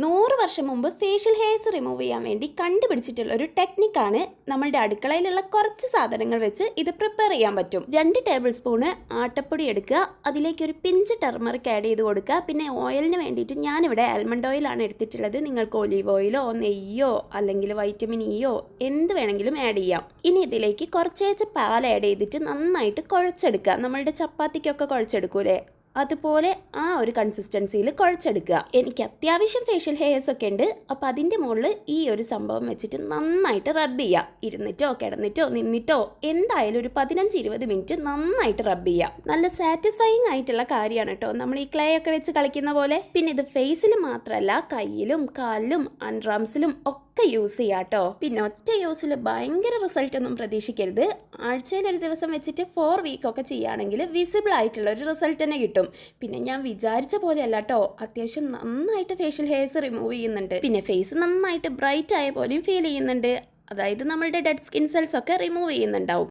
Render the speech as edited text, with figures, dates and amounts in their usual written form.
100 വർഷം മുമ്പ് facial hairs remove ചെയ്യാൻ വേണ്ടി കണ്ടുപിടിച്ചിട്ടുള്ള ഒരു ടെക്നിക്കാണ്. നമ്മളുടെ അടുക്കളയിലുള്ള കുറച്ച് സാധനങ്ങൾ വെച്ച് ഇത് പ്രിപ്പയർ ചെയ്യാൻ പറ്റും. 2 ടേബിൾ സ്പൂണ് ആട്ടപ്പൊടി എടുക്കുക, അതിലേക്ക് ഒരു പിഞ്ച് ടർമറിക് ആഡ് ചെയ്ത് കൊടുക്കുക. പിന്നെ ഓയിലിന് വേണ്ടിയിട്ട് ഞാനിവിടെ ആൽമണ്ട് ഓയിലാണ് എടുത്തിട്ടുള്ളത്. നിങ്ങൾക്ക് ഒലീവ് ഓയിലോ നെയ്യോ അല്ലെങ്കിൽ വൈറ്റമിൻ ഇയോ എന്ത് വേണമെങ്കിലും ആഡ് ചെയ്യാം. ഇനി ഇതിലേക്ക് കുറച്ചേച്ച് പാൽ ആഡ് ചെയ്തിട്ട് നന്നായിട്ട് കുഴച്ചെടുക്കുക. നമ്മളുടെ ചപ്പാത്തിക്കൊക്കെ കുഴച്ചെടുക്കൂലേ, അതുപോലെ ആ ഒരു കൺസിസ്റ്റൻസിയിൽ കുഴച്ചെടുക്കുക. എനിക്ക് അത്യാവശ്യം ഫേഷ്യൽ ഹെയർസ് ഒക്കെ ഉണ്ട്, അപ്പോൾ അതിൻ്റെ മുകളിൽ ഈ ഒരു സംഭവം വെച്ചിട്ട് നന്നായിട്ട് റബ്ബ് ചെയ്യുക. ഇരുന്നിട്ടോ കിടന്നിട്ടോ നിന്നിട്ടോ എന്തായാലും ഒരു 15-20 മിനിറ്റ് നന്നായിട്ട് റബ്ബ് ചെയ്യുക. നല്ല സാറ്റിസ്ഫൈയിങ് ആയിട്ടുള്ള കാര്യമാണ് കേട്ടോ, നമ്മൾ ഈ ക്ലേ ഒക്കെ വെച്ച് കളിക്കുന്ന പോലെ. പിന്നെ ഇത് ഫേസിൽ മാത്രമല്ല, കയ്യിലും കാലിലും അൺറാംസിലും ഒക്കെ യൂസ് ചെയ്യാം കേട്ടോ. പിന്നെ ഒറ്റ യൂസിൽ ഭയങ്കര റിസൾട്ട് ഒന്നും പ്രതീക്ഷിക്കരുത്. ആഴ്ചയിൽ ഒരു ദിവസം വെച്ചിട്ട് 4 വീക്കൊക്കെ ചെയ്യുകയാണെങ്കിൽ വിസിബിൾ ആയിട്ടുള്ള ഒരു റിസൾട്ട് തന്നെ കിട്ടും. പിന്നെ ഞാൻ വിചാരിച്ച പോലെയല്ല കേട്ടോ, അത്യാവശ്യം നന്നായിട്ട് ഫേഷ്യൽ ഹെയർസ് റിമൂവ് ചെയ്യുന്നുണ്ട്. പിന്നെ ഫേസ് നന്നായിട്ട് ബ്രൈറ്റ് ആയ പോലെയും ഫീൽ ചെയ്യുന്നുണ്ട്. അതായത് നമ്മളുടെ ഡെഡ് സ്കിൻ സെൽസ് ഒക്കെ റിമൂവ് ചെയ്യുന്നുണ്ടാവും.